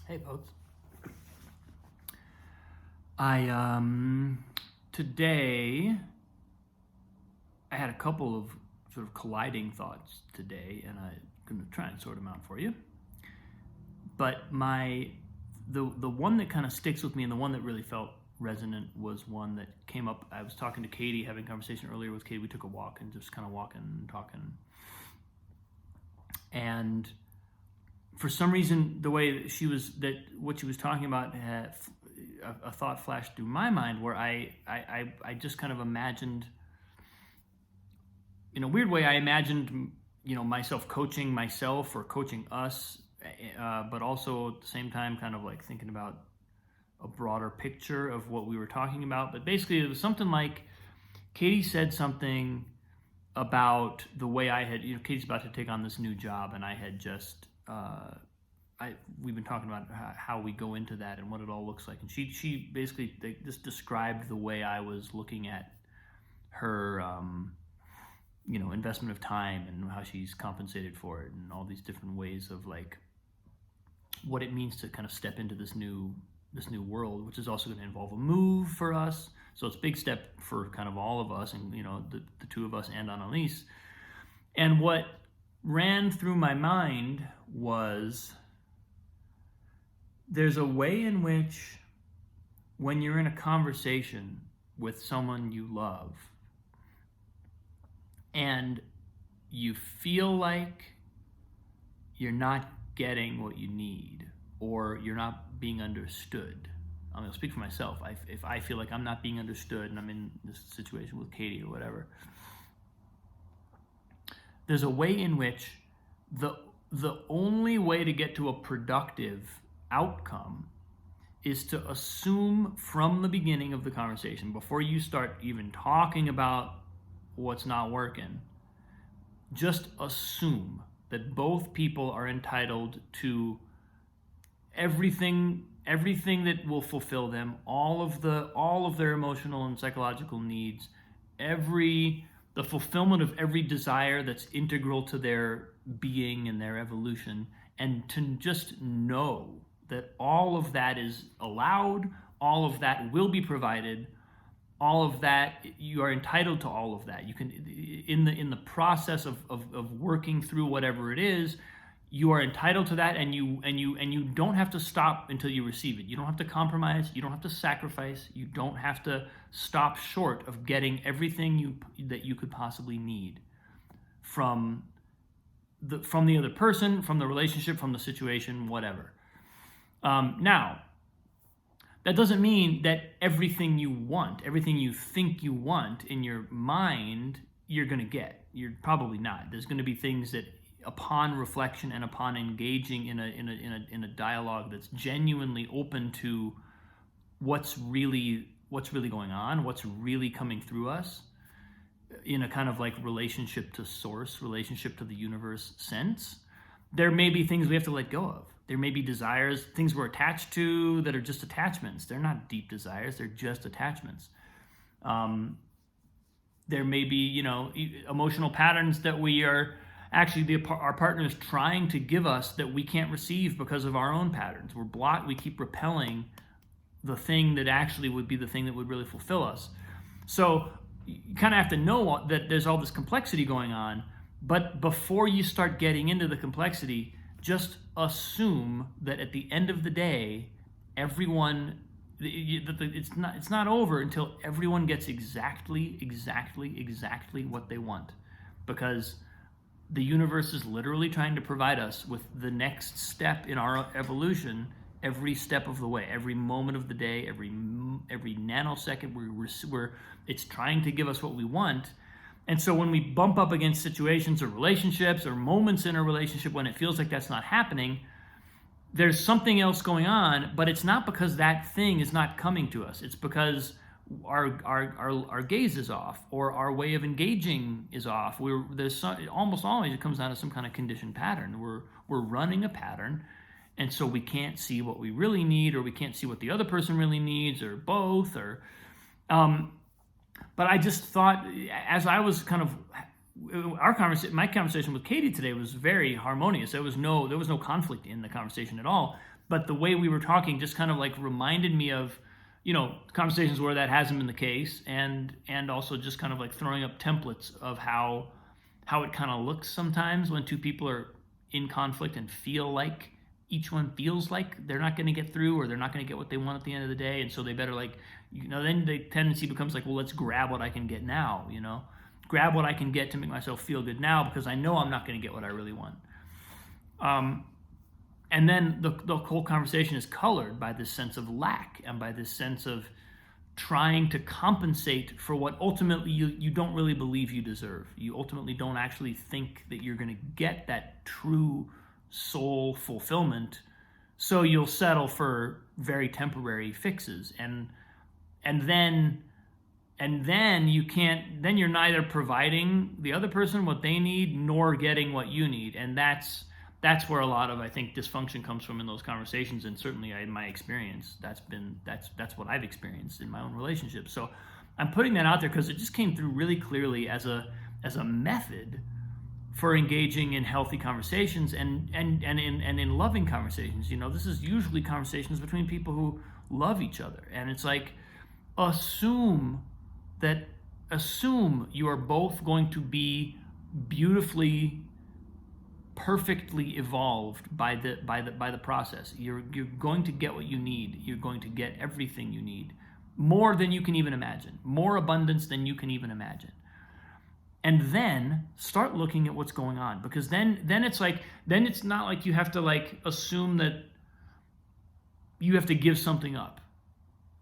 Hey folks. I today I had a couple of sort of colliding thoughts today, and I'm going to try and sort them out for you. But the one that kind of sticks with me, and the one that really felt resonant, was one that came up. I was talking to Katie, having a conversation earlier with Katie. We took a walk and just kind of walking and talking, and for some reason, the way that what she was talking about had a thought flashed through my mind where I just kind of imagined, in a weird way, I imagined, myself coaching myself or coaching us, but also at the same time kind of like thinking about a broader picture of what we were talking about. But basically it was something like Katie said something about the way I had, Katie's about to take on this new job, and I had just, we've been talking about how we go into that and what it all looks like. And she basically just described the way I was looking at her, investment of time and how she's compensated for it, and all these different ways of like what it means to kind of step into this new world, which is also going to involve a move for us. So it's a big step for kind of all of us, and the two of us and Annalise. And what ran through my mind was, there's a way in which when you're in a conversation with someone you love and you feel like you're not getting what you need, or you're not being understood. I'm going to speak for myself. If I feel like I'm not being understood and I'm in this situation with Katie or whatever, there's a way in which the only way to get to a productive outcome is to assume from the beginning of the conversation, before you start even talking about what's not working, just assume that both people are entitled to everything that will fulfill them, all of their emotional and psychological needs, the fulfillment of every desire that's integral to their being and their evolution, and to just know that all of that is allowed, all of that will be provided, all of that, you are entitled to all of that. You can, in the process of working through whatever it is, you are entitled to that, and you don't have to stop until you receive it. You don't have to compromise. You don't have to sacrifice. You don't have to stop short of getting everything that you could possibly need from the other person, from the relationship, from the situation, whatever. Now, that doesn't mean that everything you want, everything you think you want in your mind, you're going to get. You're probably not. There's going to be things that, upon reflection and upon engaging in a dialogue that's genuinely open to what's really going on, what's really coming through us, in a kind of like relationship to source, relationship to the universe sense, there may be things we have to let go of. There may be desires, things we're attached to that are just attachments. They're not deep desires, they're just attachments. There may be, emotional patterns that we are actually, our partner is trying to give us that we can't receive because of our own patterns. We're blocked, we keep repelling the thing that actually would be the thing that would really fulfill us. So you kind of have to know that there's all this complexity going on, but before you start getting into the complexity, just assume that at the end of the day, it's not over until everyone gets exactly what they want, because the universe is literally trying to provide us with the next step in our evolution every step of the way, every moment of the day, every nanosecond. It's trying to give us what we want. And so when we bump up against situations or relationships or moments in a relationship when it feels like that's not happening, there's something else going on, but it's not because that thing is not coming to us. It's because our gaze is off, or our way of engaging is off. Almost always it comes down to some kind of conditioned pattern. We're running a pattern, and so we can't see what we really need, or we can't see what the other person really needs, or both. But I just thought, as I was kind of my conversation with Katie today was very harmonious. There was no conflict in the conversation at all. But the way we were talking just kind of like reminded me of, conversations where that hasn't been the case, and also just kind of like throwing up templates of how it kind of looks sometimes when two people are in conflict and feel like each one feels like they're not going to get through, or they're not going to get what they want at the end of the day, and so they better then the tendency becomes like, well, let's grab what I can get now, grab what I can get to make myself feel good now, because I know I'm not going to get what I really want. And then the whole conversation is colored by this sense of lack, and by this sense of trying to compensate for what ultimately you don't really believe you deserve. You ultimately don't actually think that you're going to get that true soul fulfillment, so you'll settle for very temporary fixes, and then you're neither providing the other person what they need nor getting what you need. And that's where a lot of, I think, dysfunction comes from in those conversations. And certainly in my experience, that's what I've experienced in my own relationships. So I'm putting that out there because it just came through really clearly as a method for engaging in healthy conversations and in loving conversations. This is usually conversations between people who love each other. And it's like, assume you are both going to be beautifully, perfectly evolved by the process. You're going to get what you need. You're going to get everything you need, more than you can even imagine, more abundance than you can even imagine. And then start looking at what's going on, because then it's not like you have to assume that you have to give something up.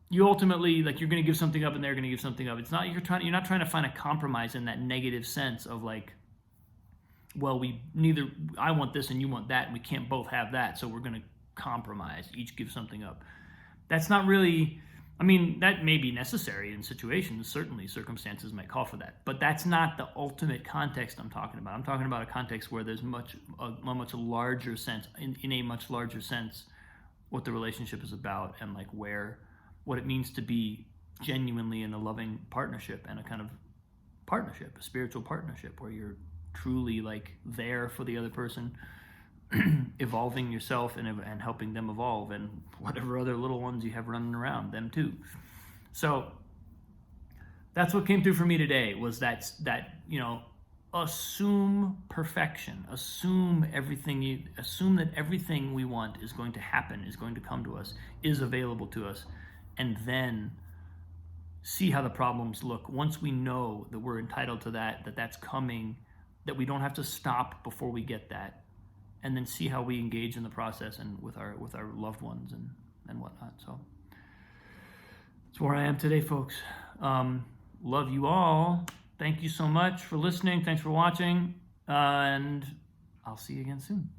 You ultimately, you're going to give something up and they're going to give something up. It's not, you're not trying to find a compromise in that negative sense of well, I want this and you want that, and we can't both have that, so we're going to compromise, each give something up. That's not really, that may be necessary in situations. Certainly circumstances might call for that, but that's not the ultimate context I'm talking about. I'm talking about a context where there's a much larger sense, in a much larger sense, what the relationship is about, and what it means to be genuinely in a loving partnership, and a kind of partnership, a spiritual partnership, where you're truly there for the other person, evolving yourself and helping them evolve, and whatever other little ones you have running around, them too. So that's what came through for me today, was that assume perfection, assume that everything we want is going to happen, is going to come to us, is available to us, and then see how the problems look once we know that we're entitled to that's coming, that we don't have to stop before we get that, and then see how we engage in the process and with our loved ones and whatnot. So that's where I am today, folks. Love you all. Thank you so much for listening. Thanks for watching, and I'll see you again soon.